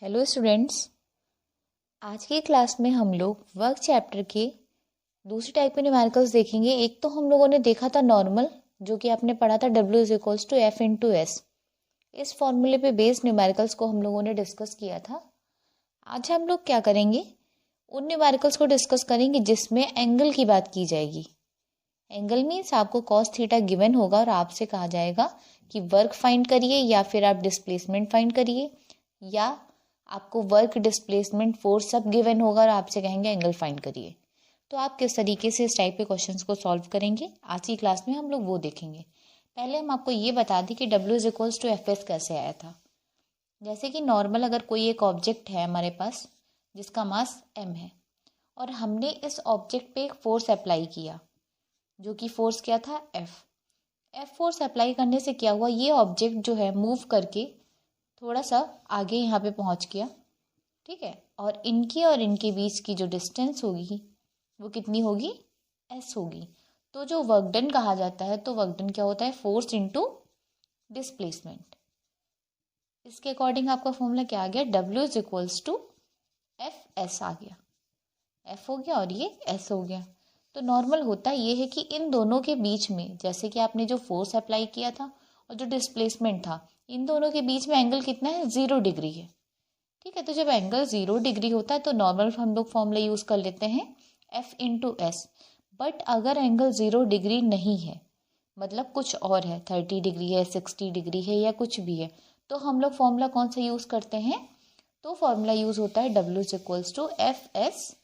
Hello students. आज की class में हम लोग वर्क चैप्टर के दूसरे टाइप के न्यूमेरिकल्स देखेंगे। एक तो हम लोगों ने देखा था नॉर्मल, जो कि आपने पढ़ा था W is equals to F into S. इस फॉर्मूले पे बेस्ड न्यूमेरिकल्स को हम लोगों ने डिस्कस किया था। आज हम लोग क्या करेंगे, उन न्यूमेरिकल्स को डिस्कस करेंगे जिसमें एंगल की बात की जाएगी। एंगल मीन्स आपको कॉस थीटा गिवन होगा और आपसे कहा जाएगा कि वर्क फाइंड करिए या फिर आप डिस्प्लेसमेंट फाइंड करिए, या आपको वर्क डिस्प्लेसमेंट फोर्स सब गिवन होगा और आपसे कहेंगे एंगल फाइंड करिए। तो आप किस तरीके से इस टाइप के क्वेश्चंस को सॉल्व करेंगे, आज की क्लास में हम लोग वो देखेंगे। पहले हम आपको ये बता दें कि W is equals to F S कैसे आया था। जैसे कि नॉर्मल अगर कोई एक ऑब्जेक्ट है हमारे पास जिसका मास m है और हमने इस ऑब्जेक्ट पे एक फोर्स अप्लाई किया, जो कि फोर्स क्या था एफ फोर्स अप्लाई करने से क्या हुआ, ये ऑब्जेक्ट जो है मूव करके थोड़ा सा आगे यहाँ पे पहुँच गया, ठीक है। और इनके बीच की जो डिस्टेंस होगी वो कितनी होगी, एस होगी। तो जो वर्क डन कहा जाता है, तो वर्क डन क्या होता है, फोर्स इनटू डिस्प्लेसमेंट। इसके अकॉर्डिंग आपका फॉर्मूला क्या आ गया, W is equals to F S आ गया। एफ हो गया और ये एस हो गया। तो नॉर्मल होता ये है कि इन दोनों के बीच में, जैसे कि आपने जो फोर्स अप्लाई किया था और जो डिस्प्लेसमेंट था, इन दोनों के बीच में एंगल कितना है, 0 डिग्री है, ठीक है। तो जब एंगल 0 डिग्री होता है तो नॉर्मल हम लोग फॉर्मूला यूज कर लेते हैं एफ इंटू एस। बट अगर एंगल 0 डिग्री नहीं है, मतलब कुछ और है, 30 डिग्री है, 60 डिग्री है या कुछ भी है, तो हम लोग फॉर्मूला कौन सा यूज करते हैं, तो फॉर्मूला यूज होता है W is equals to F S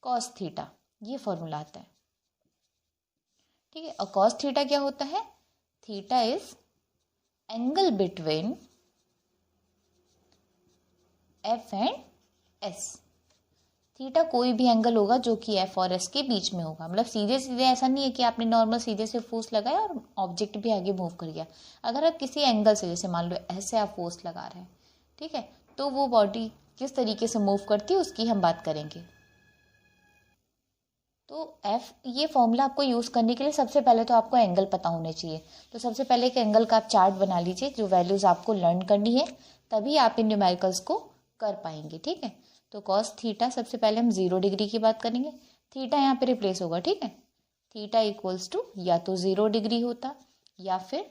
cos theta. ये फॉर्मूला आता है, ठीक है। और कॉस थीटा क्या होता है, theta is angle between F and S. Theta कोई भी एंगल होगा जो कि एफ और एस के बीच में होगा। मतलब सीधे सीधे ऐसा नहीं है कि आपने नॉर्मल सीधे से फोर्स लगाया और ऑब्जेक्ट भी आगे मूव कर गया। अगर आप किसी एंगल से, जैसे मान लो ऐसे आप फोर्स लगा रहे हैं, ठीक है, तो वो बॉडी किस तरीके से मूव करती है उसकी हम बात करेंगे। तो एफ, ये फॉर्मूला आपको यूज करने के लिए सबसे पहले तो आपको एंगल पता होने चाहिए। तो सबसे पहले एक एंगल का आप चार्ट बना लीजिए, जो वैल्यूज आपको लर्न करनी है, तभी आप इन न्यूमेरिकल्स को कर पाएंगे, ठीक है। तो कॉस थीटा, सबसे पहले हम 0 डिग्री की बात करेंगे, थीटा यहाँ पे रिप्लेस होगा, ठीक है। थीटा इक्वल्स टू या तो 0 डिग्री होता, या फिर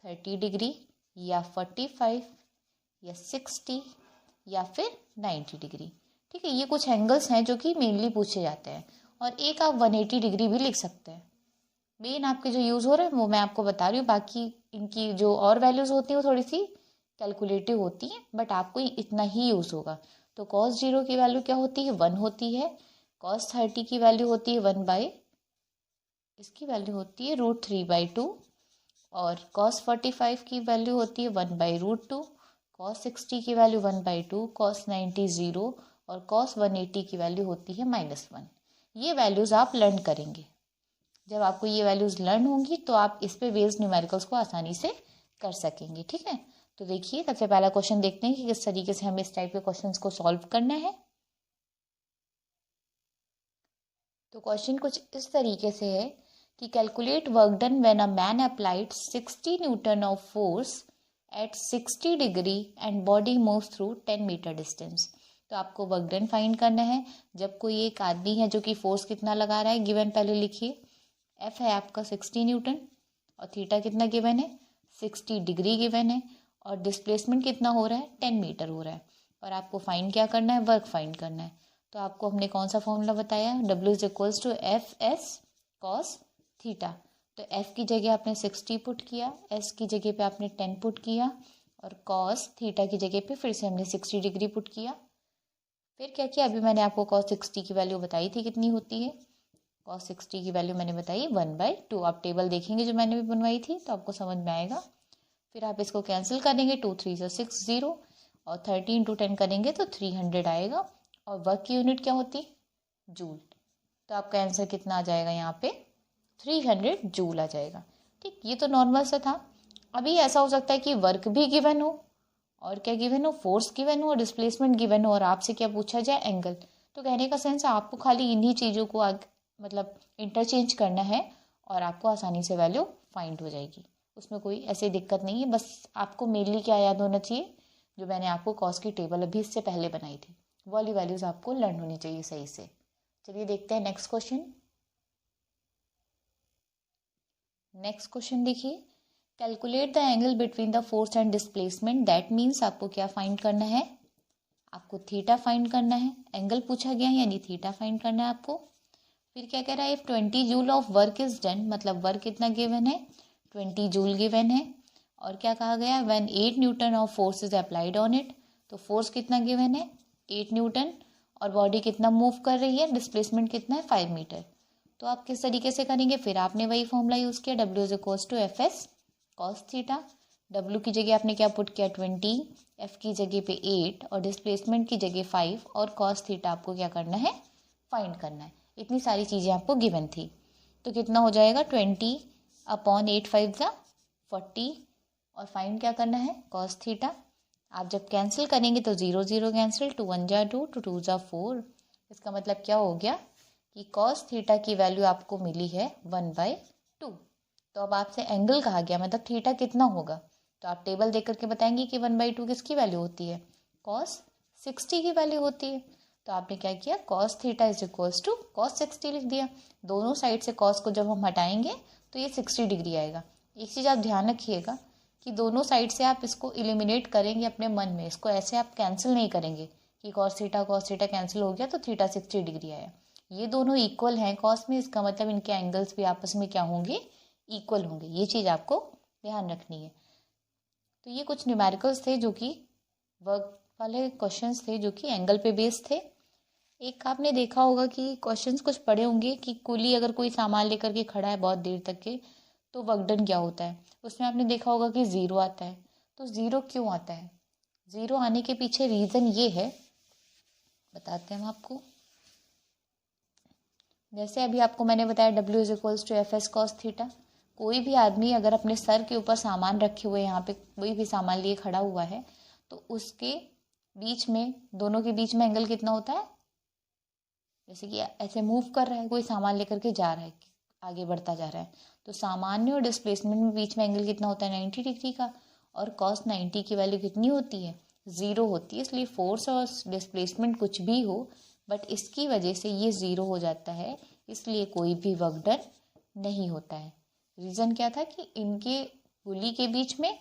30 डिग्री, या 45, या 60, या फिर 90 डिग्री, ठीक है। ये कुछ एंगल्स हैं जो कि मेनली पूछे जाते हैं। और एक आप 180 डिग्री भी लिख सकते हैं। मेन आपके जो यूज़ हो रहे हैं वो मैं आपको बता रही हूँ, बाकी इनकी जो और वैल्यूज़ होती हैं वो थोड़ी सी कैलकुलेटिव होती हैं, बट आपको इतना ही यूज़ होगा। तो cos 0 की वैल्यू क्या होती है, 1 होती है। cos 30 की वैल्यू होती है 1 बाई, इसकी वैल्यू होती है √3/2। और cos 45 की वैल्यू होती है 1 बाई √2। cos 60 की वैल्यू 1/2, cos 90 0, और cos 180 की वैल्यू होती है -1। ये वैल्यूज़ आप लर्न करेंगे। जब आपको ये वैल्यूज़ लर्न होंगी तो आप इस पे बेस्ड न्यूमेरिकल्स को आसानी से कर सकेंगे, ठीक है। तो देखिए, सबसे पहला क्वेश्चन देखते हैं कि किस तरीके से हमें इस टाइप के क्वेश्चंस को सॉल्व करना है। तो क्वेश्चन कुछ इस तरीके से है कि calculate work done when a man applied 60 newton of force at 60 degree and body moves through 10 metre distance. तो आपको वर्क डन फाइंड करना है जब कोई एक आदमी है जो कि फोर्स कितना लगा रहा है, गिवन पहले लिखिए। एफ है आपका 60 न्यूटन और थीटा कितना गिवन है, 60 डिग्री गिवन है, और डिस्प्लेसमेंट कितना हो रहा है, 10 मीटर हो रहा है। और आपको फाइंड क्या करना है, वर्क फाइंड करना है। तो आपको हमने कौन सा फॉर्मूला बताया, W is equals to F S cos theta. तो एफ की जगह आपने 60 पुट किया, एस की जगह पे आपने 10 पुट किया, और कॉस थीटा की जगह पे फिर से हमने 60 डिग्री पुट किया। फिर क्या किया, अभी मैंने आपको कॉस 60 की वैल्यू बताई थी कितनी होती है, कॉस 60 की वैल्यू मैंने बताई 1/2। आप टेबल देखेंगे जो मैंने भी बनवाई थी तो आपको समझ में आएगा। फिर आप इसको कैंसिल करेंगे, 2 3 6 0, और 30 इंटू 10 करेंगे तो 300 आएगा। और वर्क की यूनिट क्या होती, जूल। तो आपका आंसर कितना आ जाएगा यहाँ पे, 300 जूल आ जाएगा, ठीक। ये तो नॉर्मल सा था। अभी ऐसा हो सकता है कि वर्क भी गिवन हो, और क्या गिवन हो, फोर्स गिवन हो, और डिस्प्लेसमेंट गिवन हो, और आपसे क्या पूछा जाए, एंगल। तो कहने का सेंस आपको खाली इन्हीं चीज़ों को मतलब इंटरचेंज करना है और आपको आसानी से वैल्यू फाइंड हो जाएगी। उसमें कोई ऐसी दिक्कत नहीं है। बस आपको मेनली क्या याद होना चाहिए, जो मैंने आपको कॉस की टेबल अभी इससे पहले बनाई थी, वो वाली वैल्यूज आपको लर्न होनी चाहिए सही से। चलिए देखते हैं नेक्स्ट क्वेश्चन। नेक्स्ट क्वेश्चन देखिए, calculate the angle between the force and displacement. That means आपको क्या फाइंड करना है, आपको थीटा फाइंड करना है। एंगल पूछा गया है यानी थीटा फाइंड करना है आपको। फिर क्या कह रहा है, if 20 joule of work is done, मतलब वर्क कितना गिवन है, 20 जूल गिवन है। और क्या कहा गया, when 8 Newton of force is applied on it, तो फोर्स कितना गिवन है 8 न्यूटन, और बॉडी कितना मूव कर रही है, डिस्प्लेसमेंट कितना है 5 मीटर। तो आप किस तरीके से करेंगे, फिर आपने वही फॉर्मूला यूज़ किया, W is equals to F S cos theta. W की जगह आपने क्या पुट किया 20, F की जगह पे 8 और डिस्प्लेसमेंट की जगह 5, और कॉस थीटा आपको क्या करना है, फाइंड करना है। इतनी सारी चीज़ें आपको गिवन थी। तो कितना हो जाएगा 20/8 5 ज़ा 40, और फाइंड क्या करना है कॉस थीटा। आप जब कैंसिल करेंगे तो 0 0 कैंसिल, 2 1 जा 2, 2 2 जा 4। इसका मतलब क्या हो गया कि कॉस थीटा की वैल्यू आपको मिली है 1/2। तो अब आपसे एंगल कहा गया, मतलब थीटा कितना होगा, तो आप टेबल देख करके बताएंगे कि 1/2 किसकी वैल्यू होती है, कॉस 60 की वैल्यू होती है। तो आपने क्या किया, cos theta is equals to cos 60 लिख दिया। दोनों साइड से कॉस को जब हम हटाएंगे तो ये 60 डिग्री आएगा। एक चीज़ आप ध्यान रखिएगा कि दोनों साइड से आप इसको इलिमिनेट करेंगे अपने मन में, इसको ऐसे आप कैंसिल नहीं करेंगे कि कॉस थीटा कैंसिल हो गया तो थीटा 60 डिग्री आया। ये दोनों इक्वल हैं कॉस में, इसका मतलब इनके एंगल्स भी आपस में क्या होंगे, इक्वल होंगे। ये चीज़ आपको ध्यान रखनी है। तो ये कुछ न्यूमेरिकल्स थे जो कि वर्क वाले क्वेश्चंस थे जो कि एंगल पे बेस्ड थे। एक आपने देखा होगा कि क्वेश्चंस कुछ पढ़े होंगे कि कुली अगर कोई सामान लेकर के खड़ा है बहुत देर तक के, तो वर्क डन क्या होता है, उसमें आपने देखा होगा कि 0 आता है। तो 0 क्यों आता है, 0 आने के पीछे रीज़न ये है, बताते हैं हम आपको। जैसे अभी आपको मैंने बताया W is equals to F S cos theta. कोई भी आदमी अगर अपने सर के ऊपर सामान रखे हुए, यहाँ पे कोई भी सामान लिए खड़ा हुआ है, तो उसके बीच में, दोनों के बीच में एंगल कितना होता है, जैसे कि ऐसे मूव कर रहा है कोई सामान लेकर के जा रहा है, आगे बढ़ता जा रहा है, तो सामान्य और डिस्प्लेसमेंट में बीच में एंगल कितना होता है 90 डिग्री का। और कॉस 90 की वैल्यू कितनी होती है, 0 होती है। इसलिए फोर्स और डिस्प्लेसमेंट कुछ भी हो, बट इसकी वजह से ये 0 हो जाता है, इसलिए कोई भी वर्क डन नहीं होता है। रीज़न क्या था कि इनके पुली के बीच में,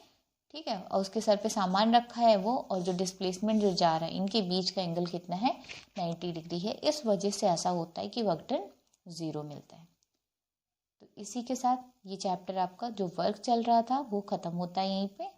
ठीक है, और उसके सर पे सामान रखा है वो, और जो डिस्प्लेसमेंट जो जा रहा है, इनके बीच का एंगल कितना है 90 डिग्री है। इस वजह से ऐसा होता है कि वर्क डन 0 मिलता है। तो इसी के साथ ये चैप्टर आपका जो वर्क चल रहा था वो ख़त्म होता है यहीं पे।